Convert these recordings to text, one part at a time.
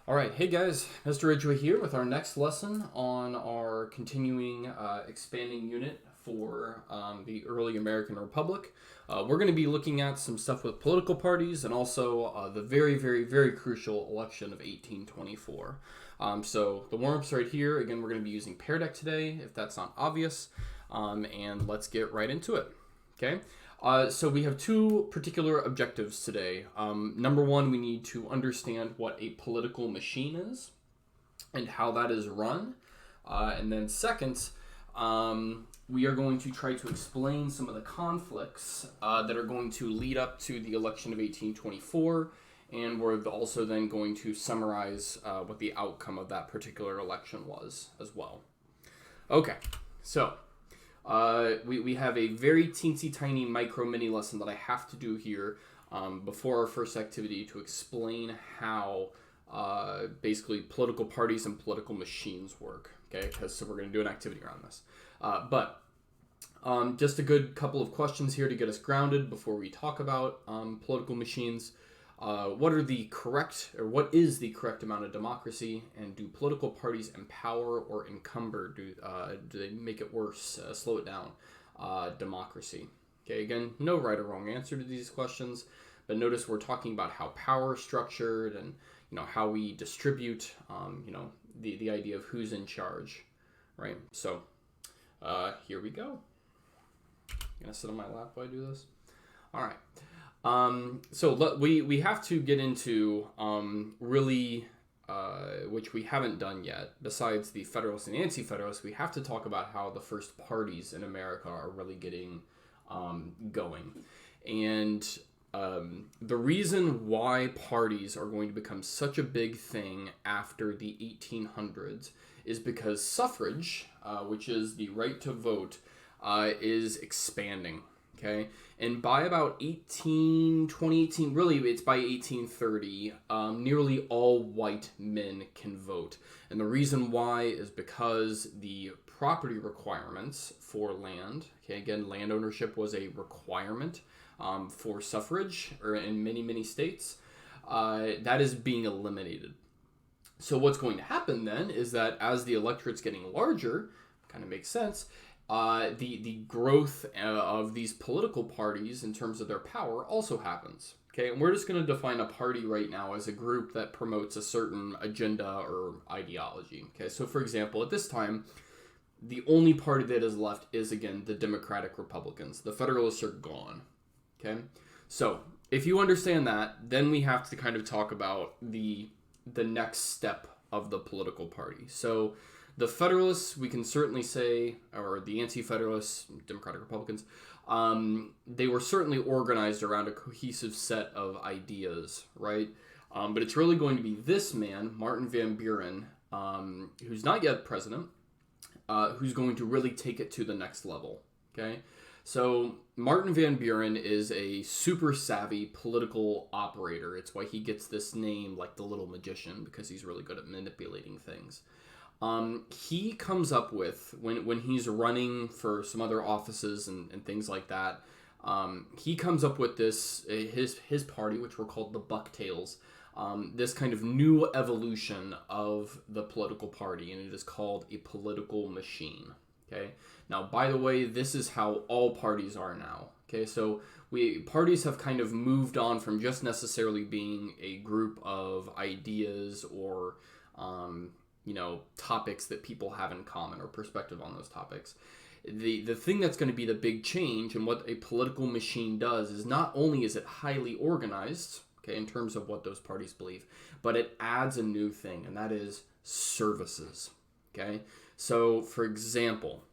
All right, hey guys, Mr. Ridgway here with our next lesson on our continuing expanding unit for the early American Republic. We're going to be looking at some stuff with political parties and also the very crucial election of 1824. So the warm-up's right here. Again, we're going to be using Pear Deck today, if that's not obvious, and let's get right into it. Okay. So we have two particular objectives today. Number one, we need to understand what a political machine is and how that is run. And then second, we are going to try to explain some of the conflicts that are going to lead up to the election of 1824. And we're also then going to summarize what the outcome of that particular election was as well. Okay, so... we have a very teensy tiny micro mini lesson that I have to do here before our first activity to explain how basically political parties and political machines work. Okay, so we're going to do an activity around this. But just a good couple of questions here to get us grounded before we talk about political machines. What is the correct amount of democracy, and do political parties empower or encumber? Do they make it worse, slow it down? Democracy. Okay, again, no right or wrong answer to these questions, but notice we're talking about how power is structured and how we distribute. The idea of who's in charge, right? So here we go. I'm gonna sit on my lap while I do this. All right. So we have to get into which we haven't done yet, besides the Federalists and Anti-Federalists, we have to talk about how the first parties in America are really getting going. And the reason why parties are going to become such a big thing after the 1800s is because suffrage, which is the right to vote, is expanding. Okay, and by about 2018, really it's by 1830, nearly all white men can vote. And the reason why is because the property requirements for land, okay, again, land ownership was a requirement for suffrage in many states, that is being eliminated. So what's going to happen then is that as the electorate's getting larger, kind of makes sense, the growth of these political parties in terms of their power also happens. Okay, and we're just going to define a party right now as a group that promotes a certain agenda or ideology. Okay, so for example, at this time, the only party that is left is, again, the Democratic Republicans. The Federalists are gone. Okay, so if you understand that, then we have to kind of talk about the next step of the political party. So the Federalists, we can certainly say, or the Anti-Federalists, Democratic Republicans, they were certainly organized around a cohesive set of ideas, right? But it's really going to be this man, Martin Van Buren, who's not yet president, who's going to really take it to the next level, okay? So Martin Van Buren is a super savvy political operator. It's why he gets this name like the little magician, because he's really good at manipulating things. He comes up with, when he's running for some other offices and things like that, he comes up with this, his party, which were called the Bucktails, this kind of new evolution of the political party, and it is called a political machine. Okay. Now, by the way, this is how all parties are now. Okay. So parties have kind of moved on from just necessarily being a group of ideas or, topics that people have in common or perspective on those topics. The thing that's going to be the big change and what a political machine does is not only is it highly organized, okay, in terms of what those parties believe, but it adds a new thing, and that is services. Okay. So, for example,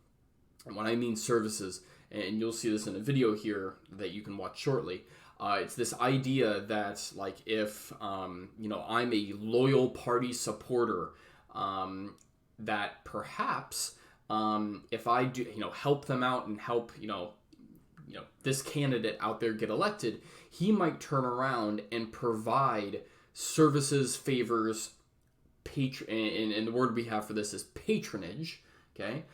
when I mean services, and you'll see this in a video here that you can watch shortly, it's this idea that, like, if, I'm a loyal party supporter, that perhaps, if I do, help them out and help, this candidate out there get elected, he might turn around and provide services, favors, and the word we have for this is patronage, okay,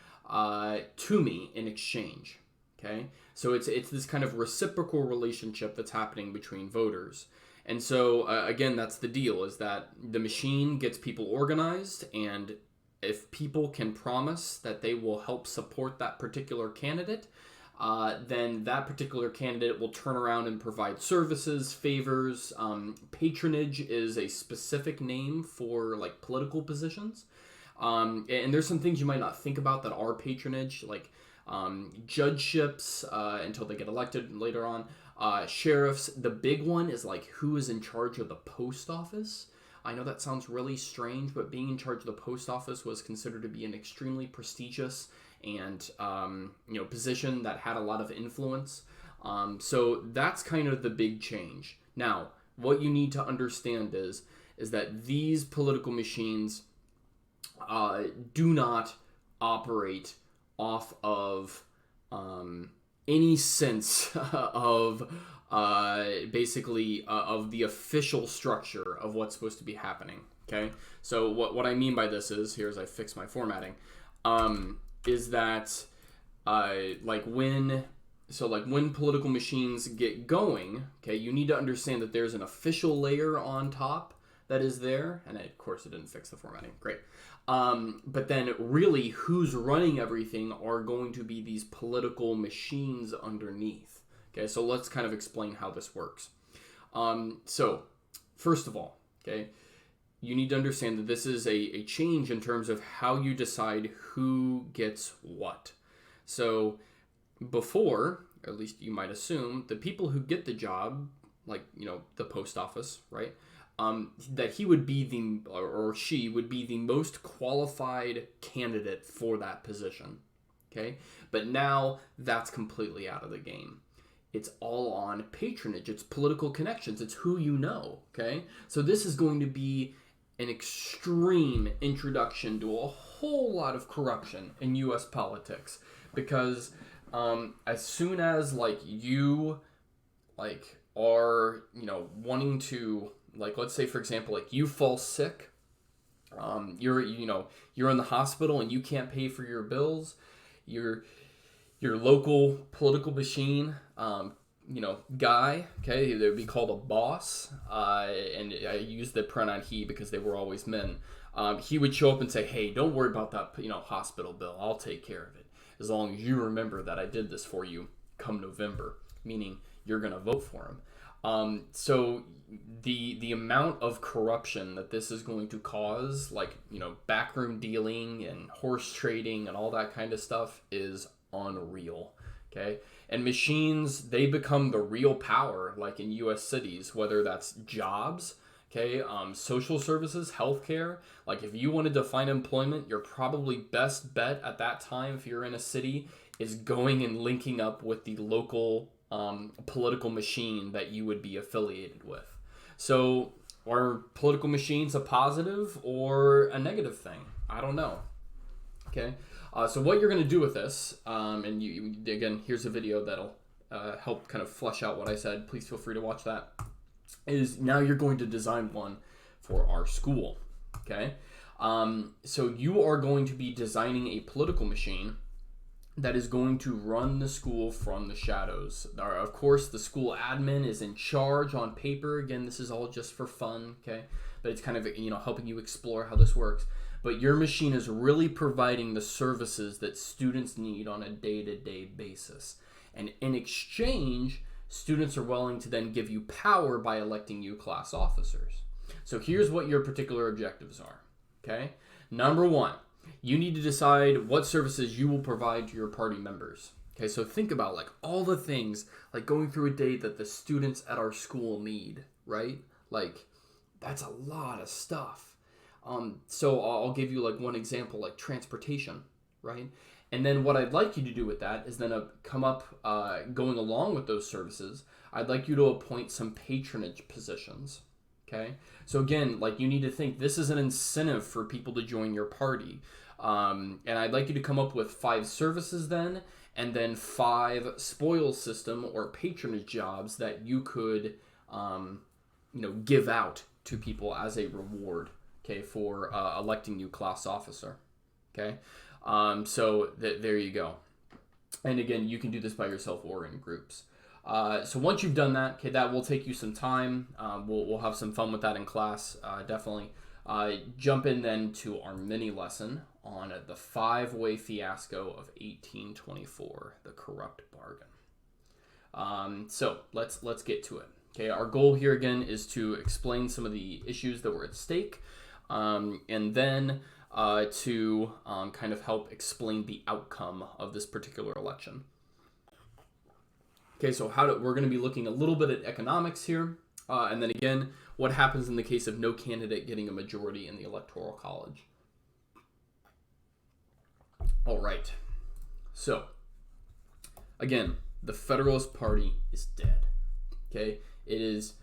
to me in exchange. Okay, so it's this kind of reciprocal relationship that's happening between voters. And so, again, that's the deal, is that the machine gets people organized, and if people can promise that they will help support that particular candidate, then that particular candidate will turn around and provide services, favors. Patronage is a specific name for like political positions. And there's some things you might not think about that are patronage, like judgeships until they get elected later on. Sheriffs. The big one is like who is in charge of the post office. I know that sounds really strange, but being in charge of the post office was considered to be an extremely prestigious and position that had a lot of influence. So that's kind of the big change. Now, what you need to understand is that these political machines do not operate off of any sense of basically of the official structure of what's supposed to be happening. Okay, so what I mean by this is, here as I fix my formatting, is that like when political machines get going, okay, you need to understand that there's an official layer on top that is there, and of course it didn't fix the formatting. Great. But then really who's running everything are going to be these political machines underneath. Okay, so let's kind of explain how this works. So first of all, okay, you need to understand that this is a change in terms of how you decide who gets what. So before, or at least you might assume, the people who get the job, like, the post office, right? That he would be or she would be the most qualified candidate for that position. Okay? But now that's completely out of the game. It's all on patronage. It's political connections. It's who you know. Okay? So this is going to be an extreme introduction to a whole lot of corruption in U.S. politics, because as soon as you are wanting to, let's say for example, you fall sick, you're in the hospital and you can't pay for your bills, your local political machine guy, okay, they would be called a boss, and I use the pronoun he because they were always men. He would show up and say, hey, don't worry about that hospital bill, I'll take care of it, as long as you remember that I did this for you come November, meaning you're going to vote for him. So the amount of corruption that this is going to cause, backroom dealing and horse trading and all that kind of stuff, is unreal. Okay, and machines, they become the real power, like in U.S. cities, whether that's jobs, okay, social services, healthcare. Like if you wanted to find employment, your probably best bet at that time, if you're in a city, is going and linking up with the local political machine that you would be affiliated with. So are political machines a positive or a negative thing? I don't know. Okay. So what you're going to do with this, and you again, here's a video that'll help kind of flesh out what I said. Please feel free to watch that. Is now you're going to design one for our school. Okay. So you are going to be designing a political machine that is going to run the school from the shadows. Of course, the school admin is in charge on paper. Again, this is all just for fun, okay? But it's kind of, helping you explore how this works. But your machine is really providing the services that students need on a day-to-day basis. And in exchange, students are willing to then give you power by electing you class officers. So here's what your particular objectives are, okay? Number one, you need to decide what services you will provide to your party members. Okay, so think about all the things going through a day that the students at our school need, right? That's a lot of stuff. So I'll give you one example, transportation, right? And then what I'd like you to do with that is then come up, going along with those services, I'd like you to appoint some patronage positions. Okay, so again, you need to think this is an incentive for people to join your party, and I'd like you to come up with 5 services then, and then 5 spoils system or patronage jobs that you could, give out to people as a reward, okay, for electing you class officer. Okay, so there you go. And again, you can do this by yourself or in groups. So once you've done that, okay, that will take you some time. We'll have some fun with that in class, definitely. Jump in then to our mini lesson on the five-way fiasco of 1824, the corrupt bargain. So let's get to it. Okay, our goal here again is to explain some of the issues that were at stake, and then to kind of help explain the outcome of this particular election. Okay, so we're going to be looking a little bit at economics here, and then again, what happens in the case of no candidate getting a majority in the Electoral College. All right, so again, the Federalist Party is dead. Okay, it is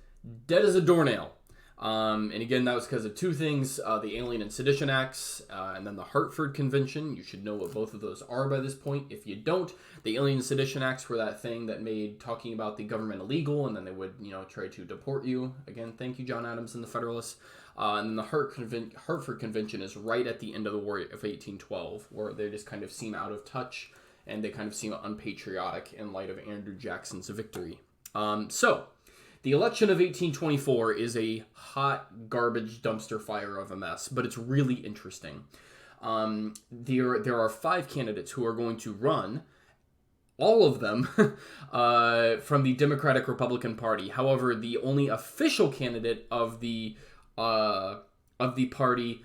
dead as a doornail. And again, that was because of two things, the Alien and Sedition Acts, and then the Hartford Convention. You should know what both of those are by this point. If you don't, the Alien and Sedition Acts were that thing that made talking about the government illegal, and then they would, try to deport you. Again, thank you, John Adams and the Federalists. And then the Hartford Convention is right at the end of the War of 1812, where they just kind of seem out of touch, and they kind of seem unpatriotic in light of Andrew Jackson's victory. So, the election of 1824 is a hot garbage dumpster fire of a mess, but it's really interesting. There are 5 candidates who are going to run, all of them, from the Democratic Republican Party. However, the only official candidate of the party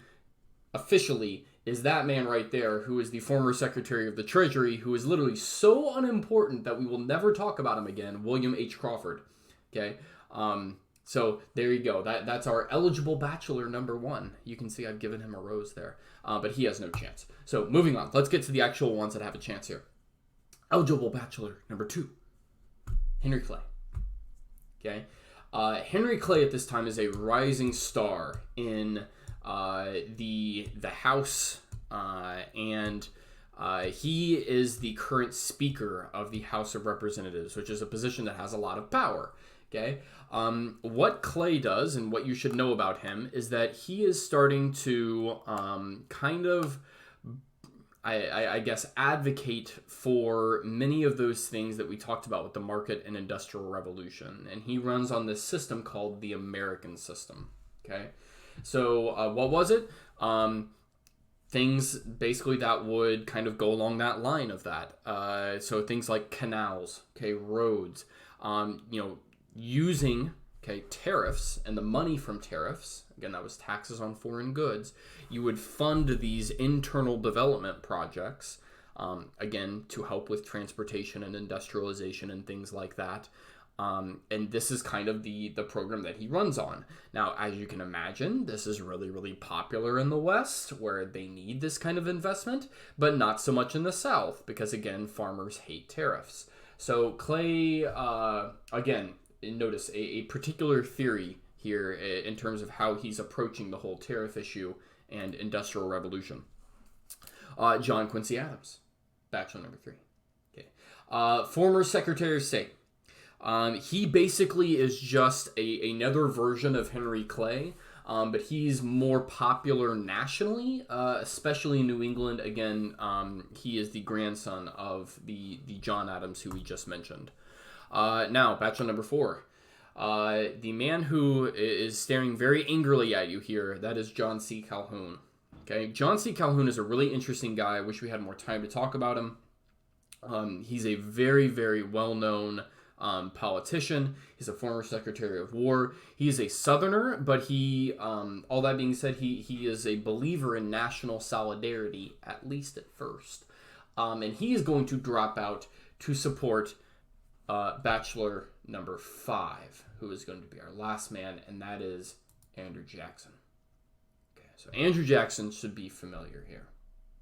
officially is that man right there, who is the former Secretary of the Treasury, who is literally so unimportant that we will never talk about him again, William H. Crawford. Okay, so there you go. That's our eligible bachelor number 1. You can see I've given him a rose there, but he has no chance. So moving on, let's get to the actual ones that have a chance here. Eligible bachelor number 2, Henry Clay. Okay, Henry Clay at this time is a rising star in the House, and he is the current Speaker of the House of Representatives, which is a position that has a lot of power. Okay, what Clay does, and what you should know about him, is that he is starting to kind of, I guess, advocate for many of those things that we talked about with the market and industrial revolution. And he runs on this system called the American system. Okay, so what was it? Things basically that would kind of go along that line of that. So things like canals, okay, roads, using tariffs and the money from tariffs, again, that was taxes on foreign goods, you would fund these internal development projects, again, to help with transportation and industrialization and things like that. And this is kind of the program that he runs on. Now, as you can imagine, this is really, really popular in the West, where they need this kind of investment, but not so much in the South, because, again, farmers hate tariffs. So Clay, again, notice a particular theory here in terms of how he's approaching the whole tariff issue and industrial revolution. John Quincy Adams, bachelor number 3. Okay, former Secretary of State. He basically is just another version of Henry Clay, but he's more popular nationally, especially in New England. Again, he is the grandson of the John Adams who we just mentioned. Now, bachelor number 4. The man who is staring very angrily at you here, that is John C. Calhoun. Okay, John C. Calhoun is a really interesting guy. I wish we had more time to talk about him. He's a very, very well-known politician. He's a former Secretary of War. He is a Southerner, but he, all that being said, he is a believer in national solidarity, at least at first. And he is going to drop out to support bachelor number 5, who is going to be our last man, and that is Andrew Jackson. Okay, so Andrew Jackson should be familiar here.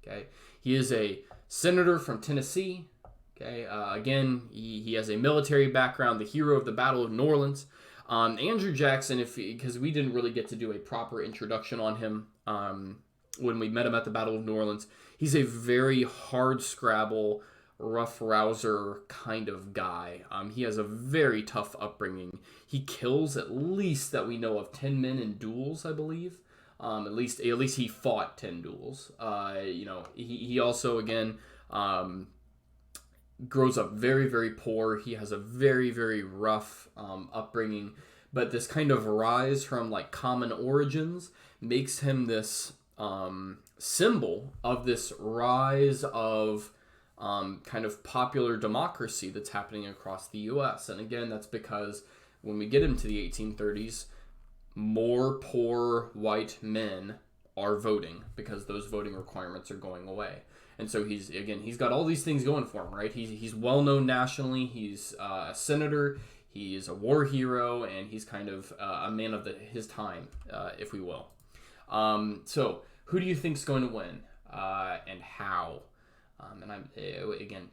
Okay, he is a senator from Tennessee. Okay, again, he has a military background, the hero of the Battle of New Orleans. Andrew Jackson, because we didn't really get to do a proper introduction on him when we met him at the Battle of New Orleans, he's a very hard-scrabble, rough-rouser kind of guy. He has a very tough upbringing. He kills, at least that we know of, 10 men in duels, I believe. At least he fought 10 duels. He also, again, grows up very, very poor. He has a very, very rough upbringing. But this kind of rise from like common origins makes him this symbol of this rise of kind of popular democracy that's happening across the U.S. And again, that's because when we get into the 1830s, more poor white men are voting because those voting requirements are going away. And so he's got all these things going for him, right? He's well known nationally. He's a senator. He's a war hero, and he's kind of a man of his time, if we will. So who do you think's going to win, and how? And I'm again,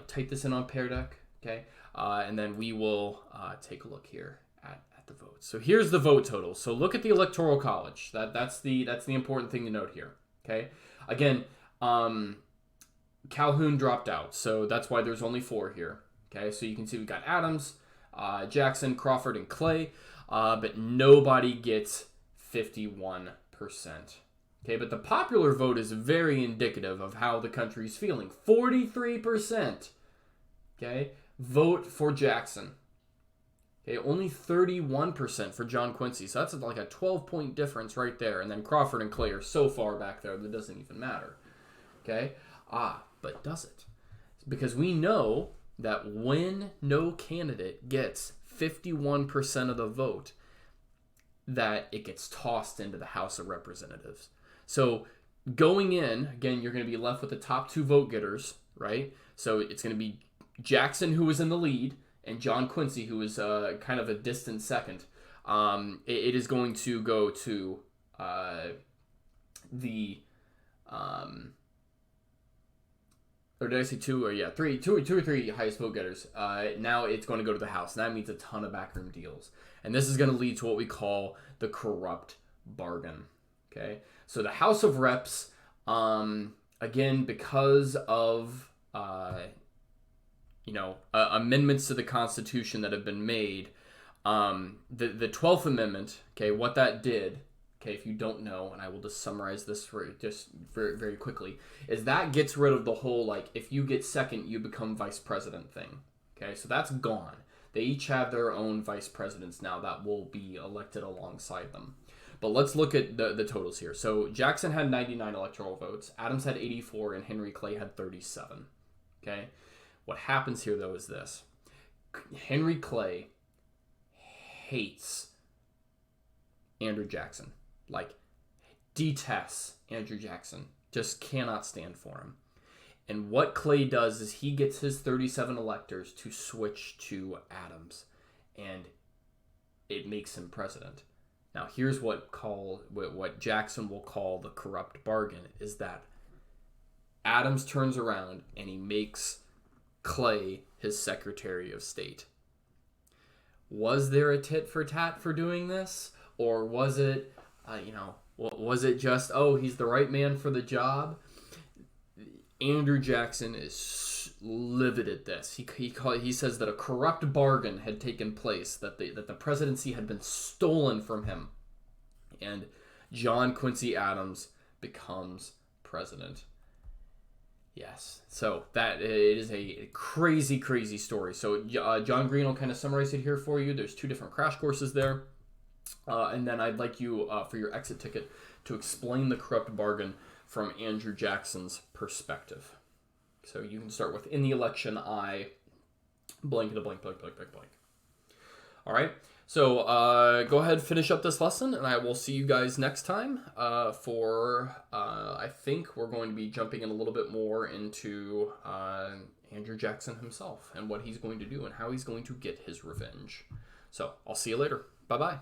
type this in on Pear Deck, okay? And then we will take a look here at the votes. So here's the vote total. So look at the Electoral College. That's the important thing to note here, okay? Again, Calhoun dropped out, so that's why there's only 4 here. Okay, so you can see we got Adams, Jackson, Crawford, and Clay, but nobody gets 51%. Okay, but the popular vote is very indicative of how the country's feeling. 43%, okay, vote for Jackson. Okay, only 31% for John Quincy, so that's like a 12-point difference right there. And then Crawford and Clay are so far back there that it doesn't even matter. Okay, but does it? Because we know that when no candidate gets 51% of the vote, that it gets tossed into the House of Representatives. So going in, again, you're going to be left with the top 2 vote getters, right? So it's going to be Jackson, who was in the lead, and John Quincy, who is kind of a distant second. It is going to go to or did I say 2? Or yeah, 3, 2 or 3 highest vote getters. Now it's going to go to the House, and that means a ton of backroom deals. And this is going to lead to what we call the corrupt bargain. Okay, so the House of Reps, again, because of amendments to the Constitution that have been made, the 12th Amendment, okay, what that did, okay, if you don't know, and I will just summarize this for just very, very quickly, is that gets rid of the whole, like, if you get second, you become vice president thing. Okay, so that's gone. They each have their own vice presidents now that will be elected alongside them. But let's look at the totals here. So Jackson had 99 electoral votes, Adams had 84, and Henry Clay had 37. Okay, what happens here, though, is this. Henry Clay hates Andrew Jackson. Like, detests Andrew Jackson. Just cannot stand for him. And what Clay does is he gets his 37 electors to switch to Adams. And it makes him president. Now, here's what Jackson will call the corrupt bargain, is that Adams turns around and he makes Clay his Secretary of State. Was there a tit for tat for doing this? Or was it, was it just, he's the right man for the job? Andrew Jackson is livid at this. He says that a corrupt bargain had taken place, that the presidency had been stolen from him, and John Quincy Adams becomes president. Yes, so that it is a crazy, crazy story. So John Green will kind of summarize it here for you. There's 2 different crash courses there, and then I'd like you for your exit ticket to explain the corrupt bargain from Andrew Jackson's perspective. So you can start with, in the election, I blank to blank, blank, blank, blank, blank. All right. So go ahead, finish up this lesson, and I will see you guys next time for, I think we're going to be jumping in a little bit more into Andrew Jackson himself and what he's going to do and how he's going to get his revenge. So I'll see you later. Bye-bye.